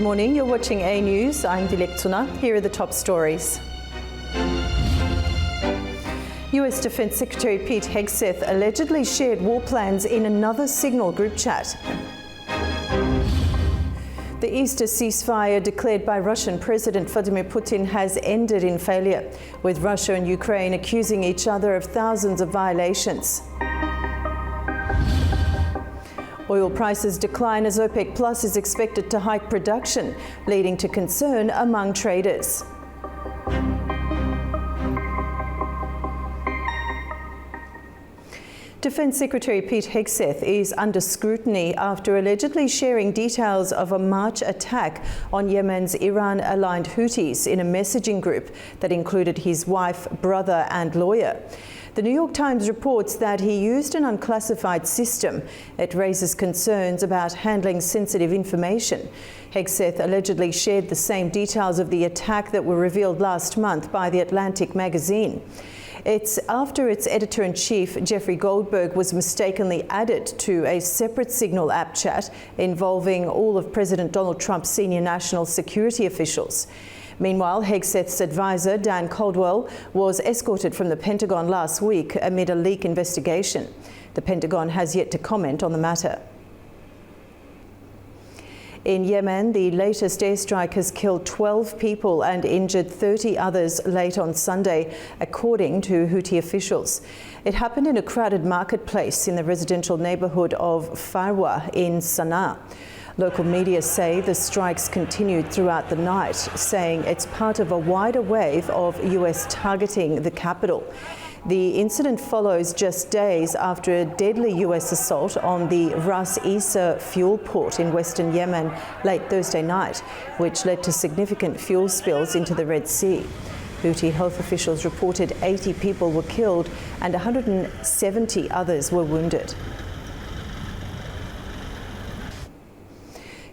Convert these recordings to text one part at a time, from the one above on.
Good morning, you're watching A News. I'm Dilek Tuna. Here are the top stories. US Defence Secretary Pete Hegseth allegedly shared war plans in another Signal group chat. The Easter ceasefire declared by Russian President Vladimir Putin has ended in failure, with Russia and Ukraine accusing each other of thousands of violations. Oil prices decline as OPEC Plus is expected to hike production, leading to concern among traders. Defence Secretary Pete Hegseth is under scrutiny after allegedly sharing details of a March attack on Yemen's Iran-aligned Houthis in a messaging group that included his wife, brother and lawyer. The New York Times reports that he used an unclassified system. It raises concerns about handling sensitive information. Hegseth allegedly shared the same details of the attack that were revealed last month by The Atlantic magazine. It's after its editor-in-chief, Jeffrey Goldberg, was mistakenly added to a separate Signal app chat involving all of President Donald Trump's senior national security officials. Meanwhile, Hegseth's advisor, Dan Caldwell, was escorted from the Pentagon last week amid a leak investigation. The Pentagon has yet to comment on the matter. In Yemen, the latest airstrike has killed 12 people and injured 30 others late on Sunday, according to Houthi officials. It happened in a crowded marketplace in the residential neighbourhood of Farwa in Sana'a. Local media say the strikes continued throughout the night, saying it's part of a wider wave of US targeting the capital. The incident follows just days after a deadly US assault on the Ras Isa fuel port in western Yemen late Thursday night, which led to significant fuel spills into the Red Sea. Houthi health officials reported 80 people were killed and 170 others were wounded.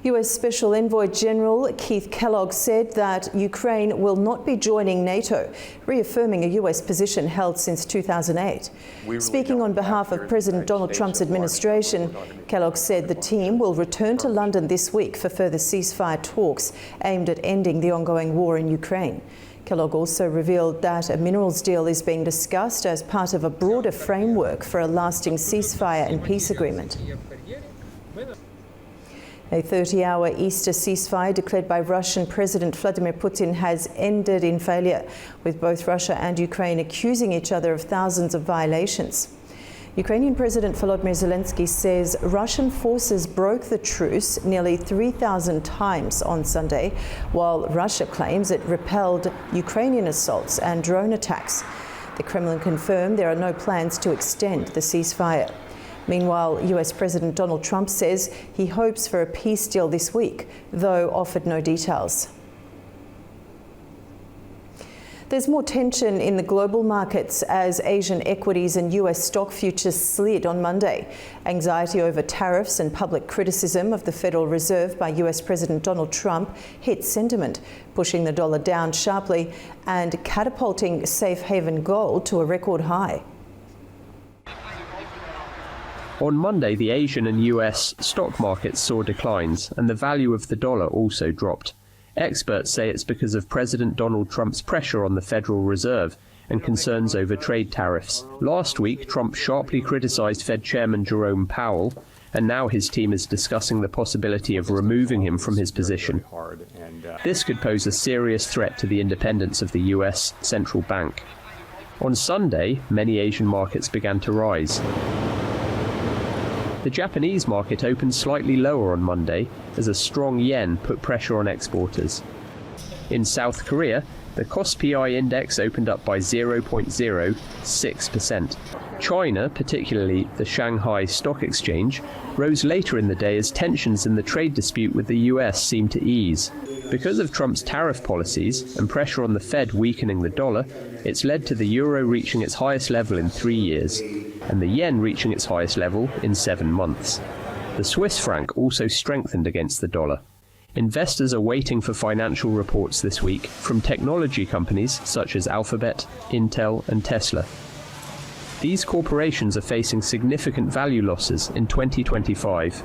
US Special Envoy General Keith Kellogg said that Ukraine will not be joining NATO, reaffirming a US position held since 2008. Speaking on behalf of President Donald Trump's administration, Kellogg said the team will return to London this week for further ceasefire talks aimed at ending the ongoing war in Ukraine. Kellogg also revealed that a minerals deal is being discussed as part of a broader framework for a lasting ceasefire and peace agreement. A 30-hour Easter ceasefire declared by Russian President Vladimir Putin has ended in failure, with both Russia and Ukraine accusing each other of thousands of violations. Ukrainian President Volodymyr Zelensky says Russian forces broke the truce nearly 3,000 times on Sunday, while Russia claims it repelled Ukrainian assaults and drone attacks. The Kremlin confirmed there are no plans to extend the ceasefire. Meanwhile, US President Donald Trump says he hopes for a peace deal this week, though offered no details. There's more tension in the global markets as Asian equities and US stock futures slid on Monday. Anxiety over tariffs and public criticism of the Federal Reserve by US President Donald Trump hit sentiment, pushing the dollar down sharply and catapulting safe haven gold to a record high. On Monday, the Asian and US stock markets saw declines, and the value of the dollar also dropped. Experts say it's because of President Donald Trump's pressure on the Federal Reserve and concerns over trade tariffs. Last week, Trump sharply criticized Fed Chairman Jerome Powell, and now his team is discussing the possibility of removing him from his position. This could pose a serious threat to the independence of the US central bank. On Sunday, many Asian markets began to rise. The Japanese market opened slightly lower on Monday as a strong yen put pressure on exporters. In South Korea, the KOSPI index opened up by 0.06%. China, particularly the Shanghai Stock Exchange, rose later in the day as tensions in the trade dispute with the US seemed to ease. Because of Trump's tariff policies and pressure on the Fed weakening the dollar, it's led to the euro reaching its highest level in 3 years, and the yen reaching its highest level in 7 months. The Swiss franc also strengthened against the dollar. Investors are waiting for financial reports this week from technology companies such as Alphabet, Intel and Tesla. These corporations are facing significant value losses in 2025.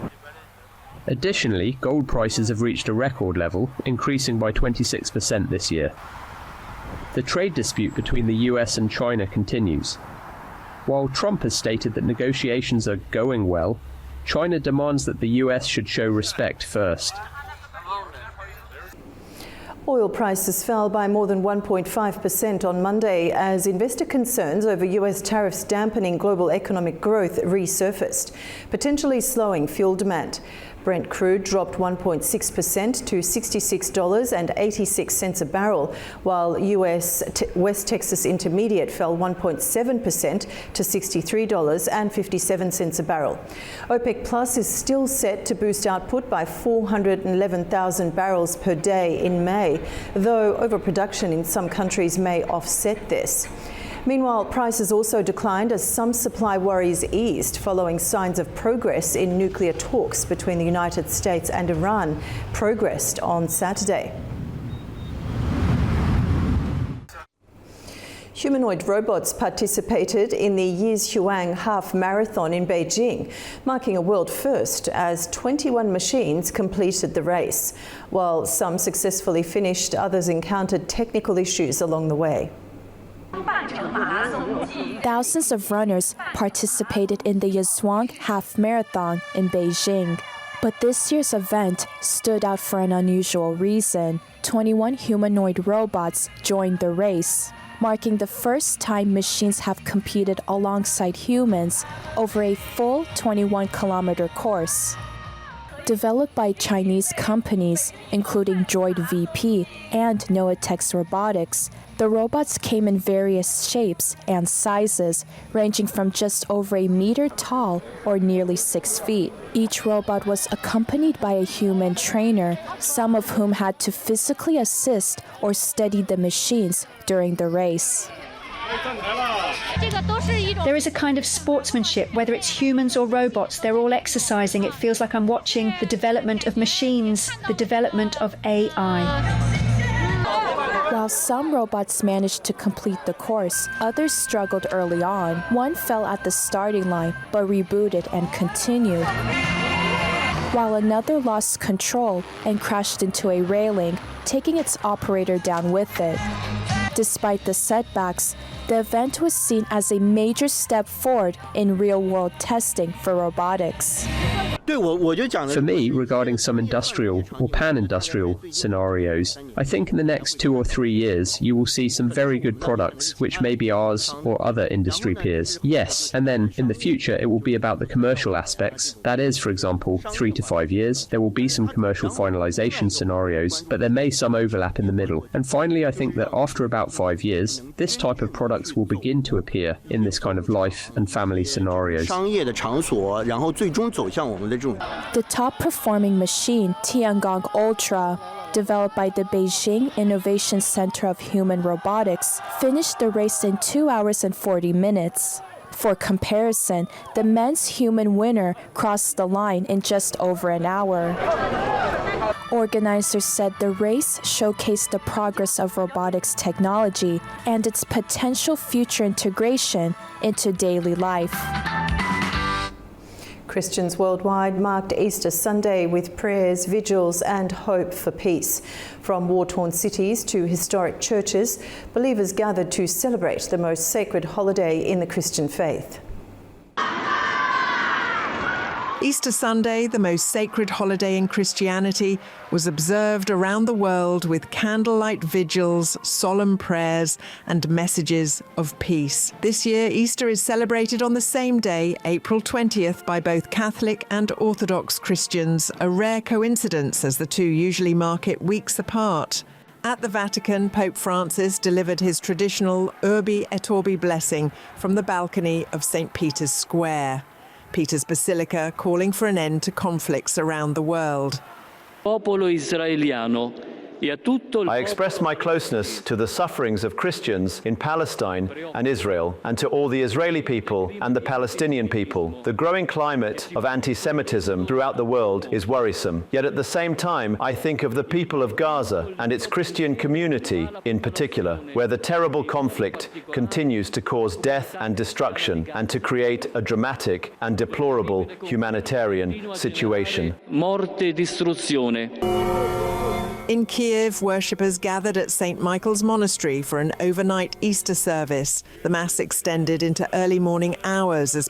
Additionally, gold prices have reached a record level, increasing by 26% this year. The trade dispute between the US and China continues. While Trump has stated that negotiations are going well, China demands that the US should show respect first. Oil prices fell by more than 1.5% on Monday as investor concerns over US tariffs dampening global economic growth resurfaced, potentially slowing fuel demand. Brent crude dropped 1.6% to $66.86 a barrel, while US West Texas Intermediate fell 1.7% to $63.57 a barrel. OPEC Plus is still set to boost output by 411,000 barrels per day in May, though overproduction in some countries may offset this. Meanwhile, prices also declined as some supply worries eased following signs of progress in nuclear talks between the United States and Iran progressed on Saturday. Humanoid robots participated in the Yizhuang half marathon in Beijing, marking a world first as 21 machines completed the race. While some successfully finished, others encountered technical issues along the way. Thousands of runners participated in the Yizhuang half marathon in Beijing. But this year's event stood out for an unusual reason. 21 humanoid robots joined the race, marking the first time machines have competed alongside humans over a full 21-kilometer course. Developed by Chinese companies, including Droid VP and Noatex Robotics, the robots came in various shapes and sizes, ranging from just over a meter tall or nearly 6 feet. Each robot was accompanied by a human trainer, some of whom had to physically assist or steady the machines during the race. There is a kind of sportsmanship, whether it's humans or robots, they're all exercising. It feels like I'm watching the development of machines, the development of AI. While some robots managed to complete the course, others struggled early on. One fell at the starting line, but rebooted and continued, while another lost control and crashed into a railing, taking its operator down with it. Despite the setbacks, the event was seen as a major step forward in real-world testing for robotics. For me, regarding some industrial or pan-industrial scenarios, I think in the next 2 or 3 years you will see some very good products which may be ours or other industry peers. Yes, and then in the future it will be about the commercial aspects. That is, for example, 3 to 5 years, there will be some commercial finalization scenarios, but there may some overlap in the middle. And finally, I think that after about 5 years, this type of products will begin to appear in this kind of life and family scenarios. The top-performing machine, Tiangong Ultra, developed by the Beijing Innovation Center of Human Robotics, finished the race in 2 hours and 40 minutes. For comparison, the men's human winner crossed the line in just over an hour. Organizers said the race showcased the progress of robotics technology and its potential future integration into daily life. Christians worldwide marked Easter Sunday with prayers, vigils and hope for peace. From war-torn cities to historic churches, believers gathered to celebrate the most sacred holiday in the Christian faith. Easter Sunday, the most sacred holiday in Christianity, was observed around the world with candlelight vigils, solemn prayers, and messages of peace. This year, Easter is celebrated on the same day, April 20th, by both Catholic and Orthodox Christians, a rare coincidence as the two usually mark it weeks apart. At the Vatican, Pope Francis delivered his traditional Urbi et Orbi blessing from the balcony of St. Peter's Square. Peter's Basilica calling for an end to conflicts around the world. Popolo israeliano, I express my closeness to the sufferings of Christians in Palestine and Israel, and to all the Israeli people and the Palestinian people. The growing climate of anti-Semitism throughout the world is worrisome. Yet at the same time, I think of the people of Gaza and its Christian community in particular, where the terrible conflict continues to cause death and destruction and to create a dramatic and deplorable humanitarian situation. In Kiev, worshippers gathered at St. Michael's Monastery for an overnight Easter service. The Mass extended into early morning hours as